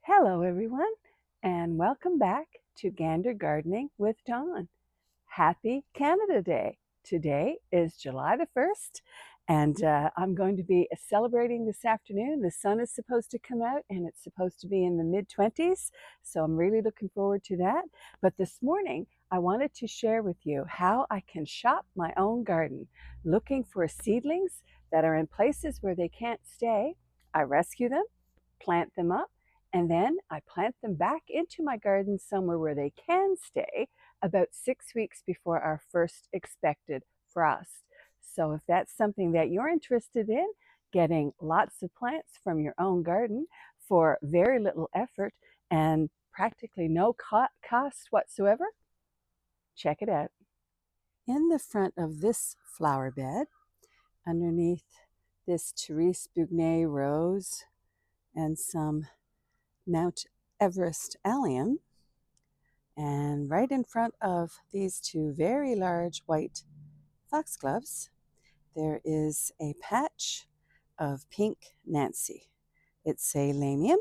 Hello everyone, and welcome back to Gander Gardening with Dawn. Happy Canada Day! Today is July the 1st, and I'm going to be celebrating this afternoon. The sun is supposed to come out and it's supposed to be in the mid-20s, so I'm really looking forward to that. But this morning, I wanted to share with you how I can shop my own garden, looking for seedlings that are in places where they can't stay. I rescue them, plant them up, and then I plant them back into my garden somewhere where they can stay about 6 weeks before our first expected frost. So if that's something that you're interested in, getting lots of plants from your own garden for very little effort and practically no cost whatsoever, check it out. In the front of this flower bed, underneath this Therese Bugnet rose and some Mount Everest allium, and right in front of these two very large white foxgloves, there is a patch of pink Nancy. It's a lamium,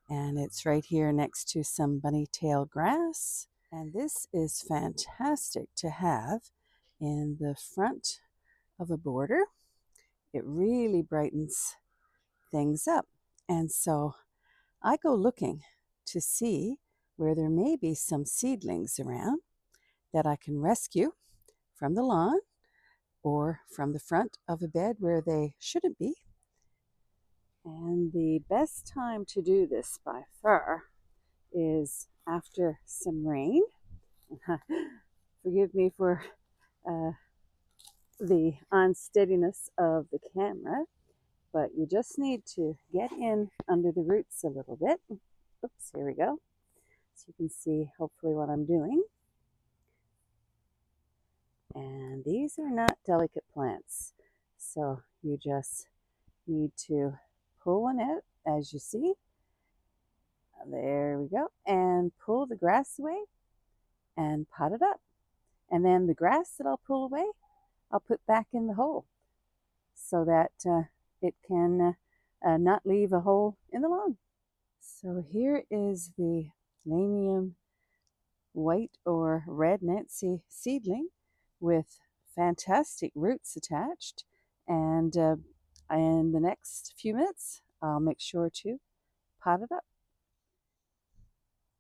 and it's right here next to some bunny tail grass. And this is fantastic to have in the front of a border. It really brightens things up. And so I go looking to see where there may be some seedlings around that I can rescue from the lawn or from the front of a bed where they shouldn't be. And the best time to do this by far is after some rain. Forgive me for the unsteadiness of the camera, but you just need to get in under the roots a little bit. Oops, here we go. So you can see hopefully what I'm doing. And these are not delicate plants, so you just need to pull one out, as you see. There we go. And pull the grass away and pot it up. And then the grass that I'll pull away, I'll put back in the hole so that it can not leave a hole in the lawn. So here is the lamium white or red Nancy seedling with fantastic roots attached. And in the next few minutes, I'll make sure to pot it up.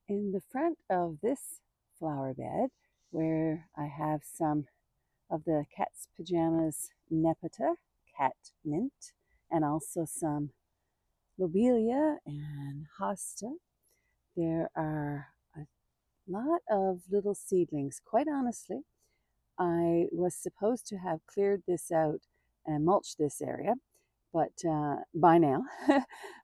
In the front of this flower bed, where I have some of the cat's pajamas nepeta, cat mint, and also some lobelia and hosta, there are a lot of little seedlings. Quite honestly, I was supposed to have cleared this out and mulched this area, but by now,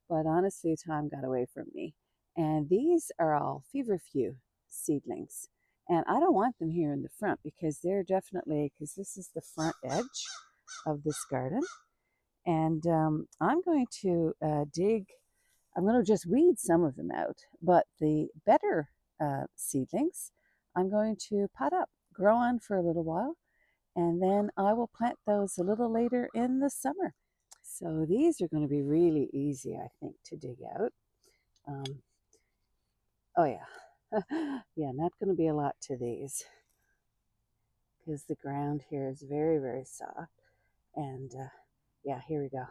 but honestly, time got away from me. And these are all feverfew seedlings. And I don't want them here in the front because they're definitely, because this is the front edge of this garden. And I'm going to I'm going to just weed some of them out, but the better seedlings, I'm going to pot up, grow on for a little while, and then I will plant those a little later in the summer. So these are going to be really easy, I think, to dig out. Oh yeah, yeah, not going to be a lot to these because the ground here is very, very soft. And yeah, here we go.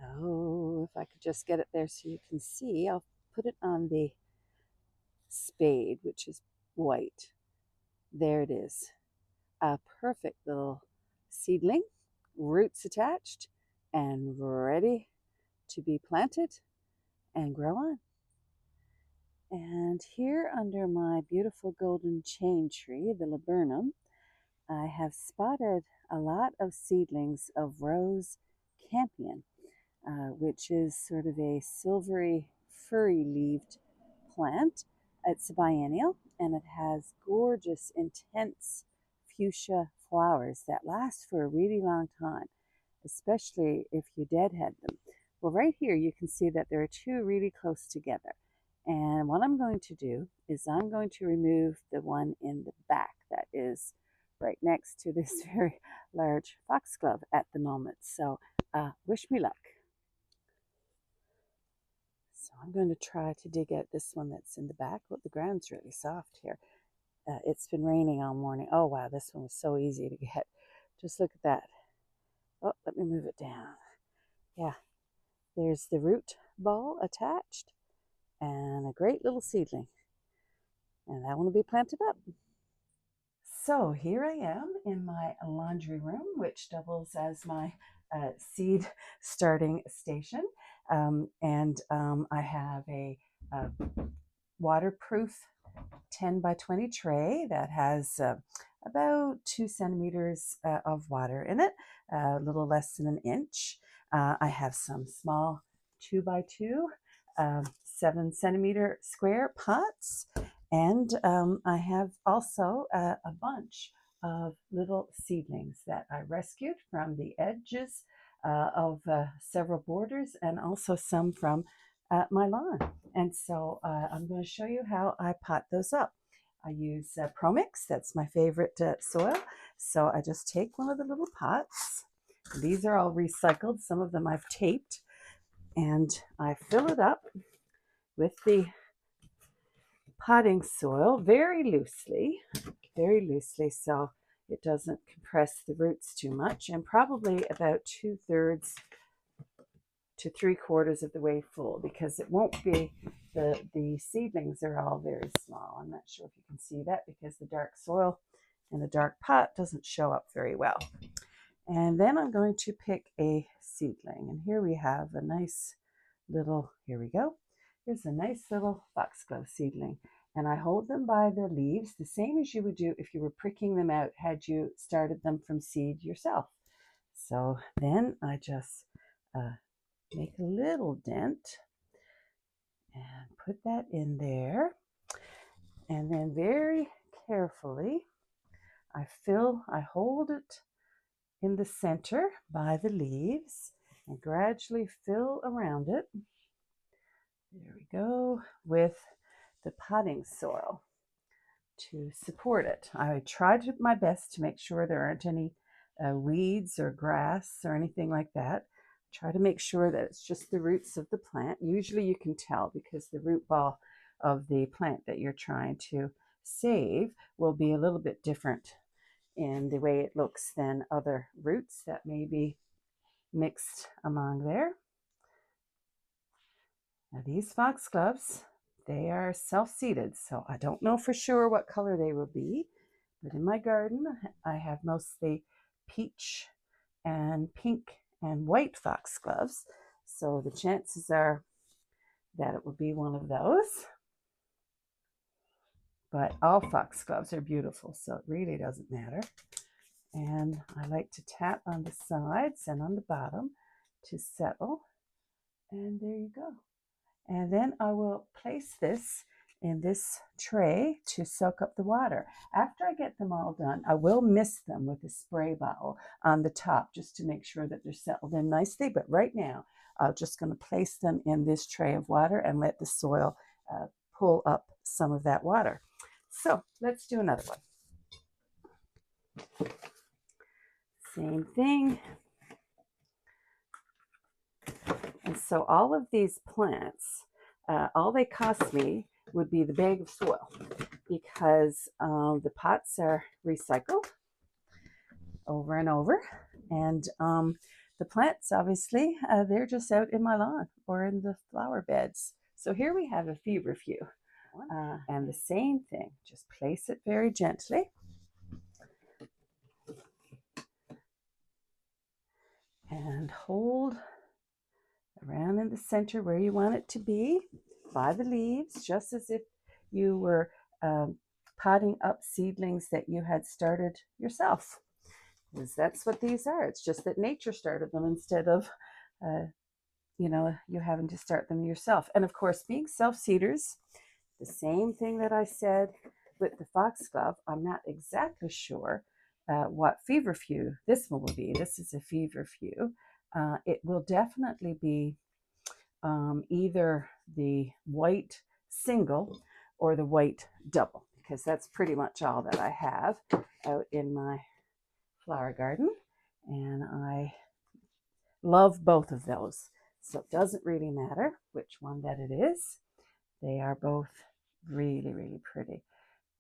Oh, if I could just get it there so you can see, I'll put it on the spade, which is white. There it is. A perfect little seedling, roots attached, and ready to be planted and grow on. And here under my beautiful golden chain tree, the laburnum, I have spotted a lot of seedlings of rose campion, which is sort of a silvery, furry-leaved plant. It's a biennial, and it has gorgeous, intense fuchsia flowers that last for a really long time, especially if you deadhead them. Well, right here you can see that there are two really close together. And what I'm going to do is I'm going to remove the one in the back that is right next to this very large foxglove at the moment. So wish me luck. So I'm going to try to dig out this one that's in the back. Look, the ground's really soft here. It's been raining all morning. Oh, wow, this one was so easy to get. Just look at that. Oh, let me move it down. Yeah, there's the root ball attached and a great little seedling. And that one will be planted up. So here I am in my laundry room, which doubles as my seed starting station. I have a waterproof 10 by 20 tray that has about 2 centimeters of water in it, a little less than an inch. I have some small 2 by 2, 7 centimeter square pots, and I have also a bunch of little seedlings that I rescued from the edges of several borders, and also some from my lawn. And so I'm going to show you how I pot those up. I use Promix, that's my favorite soil. So I just take one of the little pots. These are all recycled, some of them I've taped, and I fill it up with the potting soil very loosely, so it doesn't compress the roots too much, and probably about 2/3 to 3/4 of the way full, because it won't be, the seedlings are all very small. I'm not sure if you can see that because the dark soil in the dark pot doesn't show up very well. And then I'm going to pick a seedling, and here we have a nice little, here we go. Here's a nice little foxglove seedling, and I hold them by the leaves the same as you would do if you were pricking them out had you started them from seed yourself. So then I just make a little dent and put that in there, and then very carefully I hold it in the center by the leaves and gradually fill around it. There we go, with the potting soil to support it. I tried my best to make sure there aren't any weeds or grass or anything like that. Try to make sure that it's just the roots of the plant. Usually you can tell because the root ball of the plant that you're trying to save will be a little bit different in the way it looks than other roots that may be mixed among there. Now these foxgloves, they are self-seeded, so I don't know for sure what color they will be, but in my garden I have mostly peach and pink and white foxgloves, so the chances are that it will be one of those. But all foxgloves are beautiful, so it really doesn't matter. And I like to tap on the sides and on the bottom to settle, and there you go. And then I will place this in this tray to soak up the water. After I get them all done, I will mist them with a spray bottle on the top just to make sure that they're settled in nicely. But right now, I'm just going to place them in this tray of water and let the soil pull up some of that water. So let's do another one. Same thing. And so all of these plants, all they cost me would be the bag of soil, because the pots are recycled over and over. And the plants, obviously, they're just out in my lawn or in the flower beds. So here we have a feverfew. And the same thing, just place it very gently. And hold around in the center where you want it to be by the leaves, just as if you were potting up seedlings that you had started yourself. Because that's what these are. It's just that nature started them instead of, you having to start them yourself. And of course, being self-seeders, the same thing that I said with the foxglove, I'm not exactly sure what feverfew this one will be. This is a feverfew. It will definitely be either the white single or the white double, because that's pretty much all that I have out in my flower garden, and I love both of those. So it doesn't really matter which one that it is. They are both really, really pretty.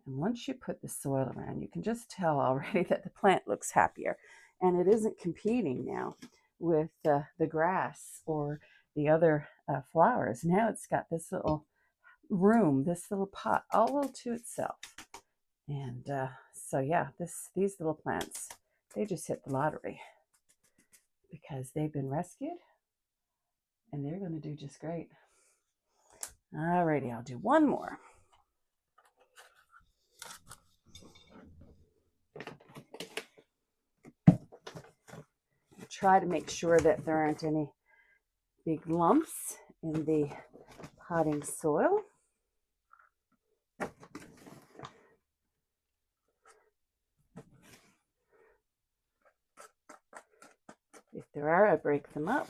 And once you put the soil around, you can just tell already that the plant looks happier. And it isn't competing now with the grass or the other flowers. Now it's got this little room, this little pot all to itself. And so yeah, these little plants, they just hit the lottery because they've been rescued and they're going to do just great. Alrighty, I'll do one more. Try to make sure that there aren't any big lumps in the potting soil. If there are, I break them up.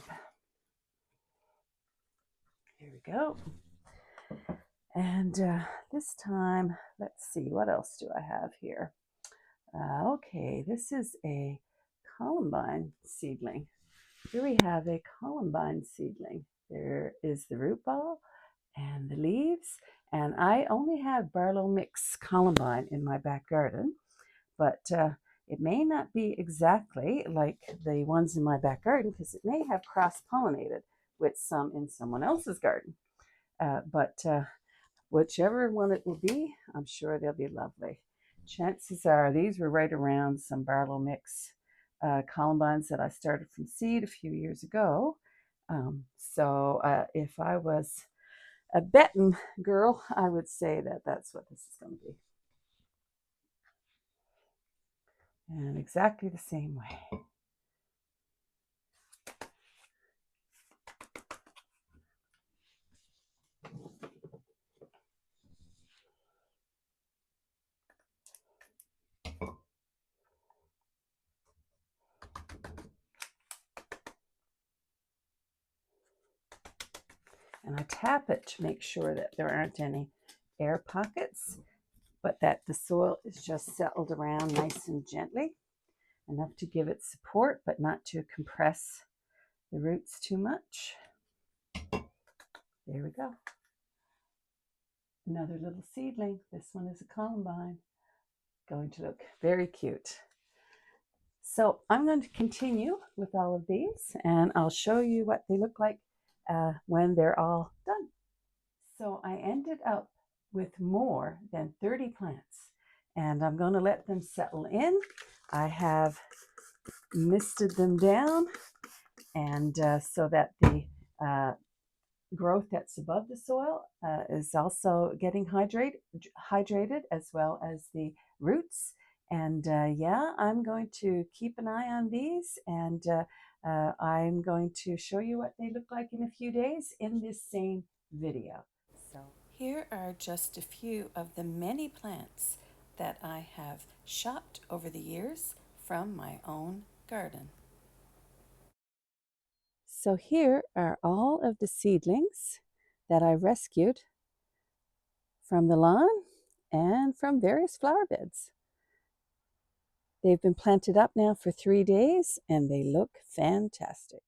Here we go. And this time, let's see, what else do I have here? Okay, this is a columbine seedling. Here we have a columbine seedling. There is the root ball and the leaves, and I only have Barlow Mix columbine in my back garden, but it may not be exactly like the ones in my back garden because it may have cross-pollinated with some in someone else's garden. But whichever one it will be, I'm sure they'll be lovely. Chances are these were right around some Barlow Mix columbines that I started from seed a few years ago. So if I was a betting girl, I would say that that's what this is going to be. And exactly the same way. And I tap it to make sure that there aren't any air pockets, but that the soil is just settled around nice and gently, enough to give it support, but not to compress the roots too much. There we go. Another little seedling. This one is a columbine. Going to look very cute. So I'm going to continue with all of these, and I'll show you what they look like when they're all done. So I ended up with more than 30 plants, and I'm going to let them settle in. I have misted them down, and so that the growth that's above the soil is also getting hydrated, as well as the roots. And yeah, I'm going to keep an eye on these, and I'm going to show you what they look like in a few days in this same video. So here are just a few of the many plants that I have shopped over the years from my own garden. So here are all of the seedlings that I rescued from the lawn and from various flower beds. They've been planted up now for 3 days and they look fantastic.